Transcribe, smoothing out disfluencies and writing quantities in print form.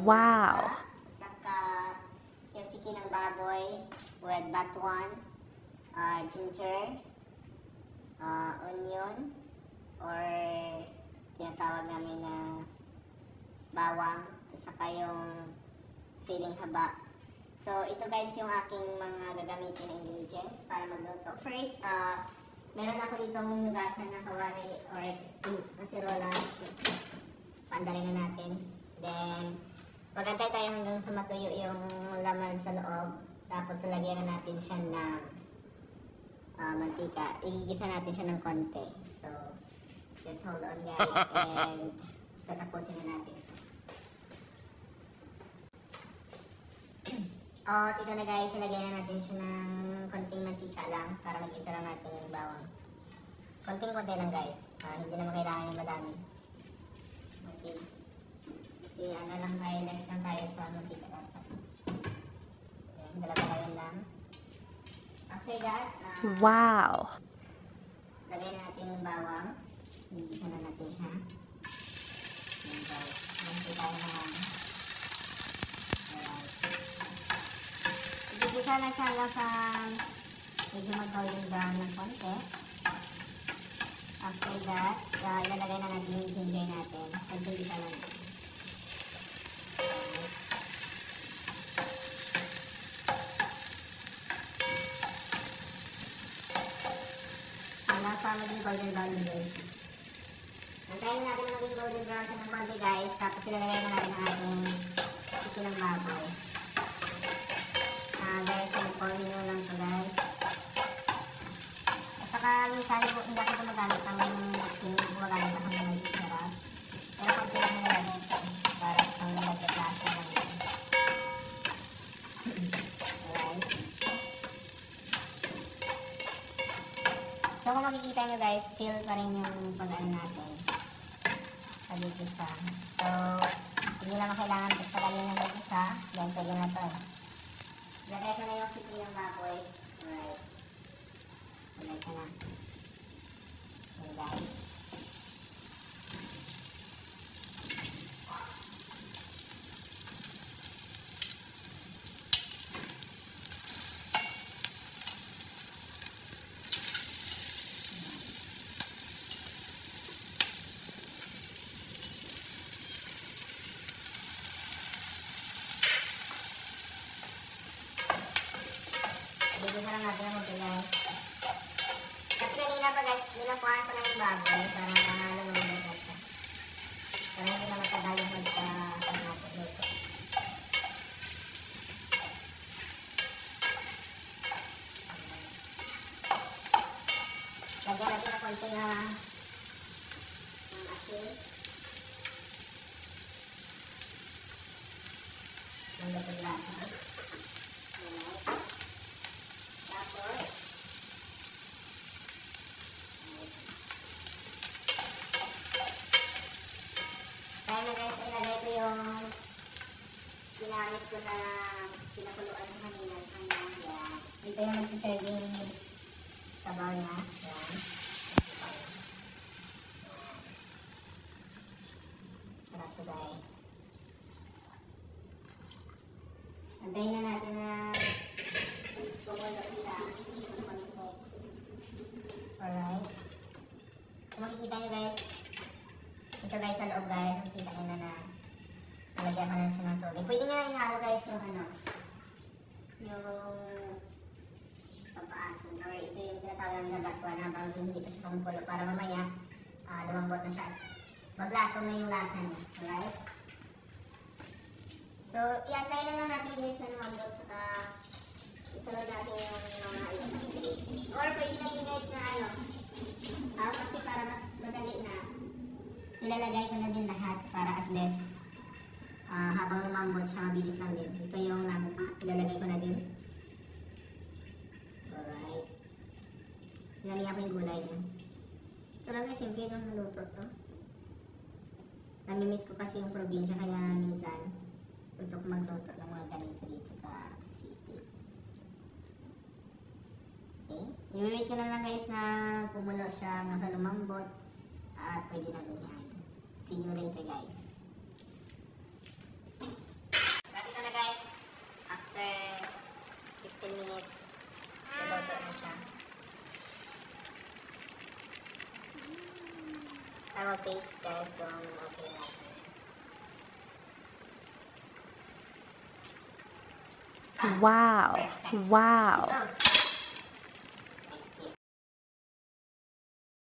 Wow! Saka yasiki ng baboy with batuan, ginger, onion, or tinatawag namin na bawang, saka yung siling haba. So, ito guys yung aking mga gagamitin na ingredients para magluto. First, meron ako ditong nugasan na kawali or kasirola. Pandalin na natin. Then, pagantay tayo hanggang sa matuyo yung laman sa loob. Tapos, lagyan na natin siya ng mantika. Igigisa natin siya ng konti. So, just hold on guys. And, tatapusin na natin. Ito na guys, ilagay na natin siya ng konting mantika lang para mag-isa lang natin yung bawang. Konting-konti lang guys, hindi naman kailangan yung madami. Okay. Kasi ano lang tayo, less lang tayo sa mantika dapat. Ayan, dala-dalayan lang. After that, Wow! lagay na natin yung bawang. Igisa na natin siya. Ayan guys, ganito tayo naman. Igisa na siya lang sa medyo mag-golden brown ng konti. After that, ilalagay na natin yung ginger natin. Pag-igisa lang. Hanggang sa maging golden brown din. Nantayin natin na maging golden brown siya ng konti guys. Tapos ilalagay na natin ang ating ito ng baboy. Guys, i-pour nyo lang ito guys. At saka minsan hindi ako gumagamit ng machine, gumagamit ako ng sarap. Pero pag sila nilagay ito, para sa nilagay-klase lang ito. Alright. So kung makikita nyo guys, feel pa rin yung pag-ano natin. Pag-igisa. So, hindi naman kailangan pagpalalim ng mag-isa, then pwede na ito. Lagay ko na yung sipin ng baboy. Alright. Lagay ko na. Okay guys. Bigyan na lang natin ang mga guys. Kasi kanina pa guys, nilapuan ko na yung baboy para lumulunod siya. Para hindi na matagal yung magka-luto. Lagyan natin na konti na asin. Ang gatong lasa. Kaya na guys, ilagay ko yung ginamit ko na pinakuluan ko kanina. Yan. Ito yung magsiserving sabaw niya. Yan. Sarap to guys. Antayin na natin na kumulo siya. Alright. Kung makikita nyo guys, ito guys sa loob guys, makikita nyo na nalagyan ko na siya ng tubig. Pwede nyo na ihalo guys yung yung papaasin, or ito yung tinatawag namin na batuan habang hindi pa siya kumukulo para mamaya lumambot na siya. Maglatong na yung lasa niya. Alright? So, i-antay na lang natin guys na lumambot saka isunod natin yung mga ingredients. Or pwede natin guys na kasi para mas madali na ilalagay ko na din lahat para at least habang lumambot siya, mabilis lang din. Ito yung ilalagay ko na din. Alright. Nilamihan ko yung gulay niya. Ito lang na simple yung naluto to. Namimiss ko kasi yung probinsya kaya minsan gusto ko magluto ng mga ganito dito sa city. Okay. I-wait ko na lang guys na pumulo siya hanggang sa lumambot at pwede na iyan. See you later guys. I will taste guys kung okay na. Wow. Wow. Ito.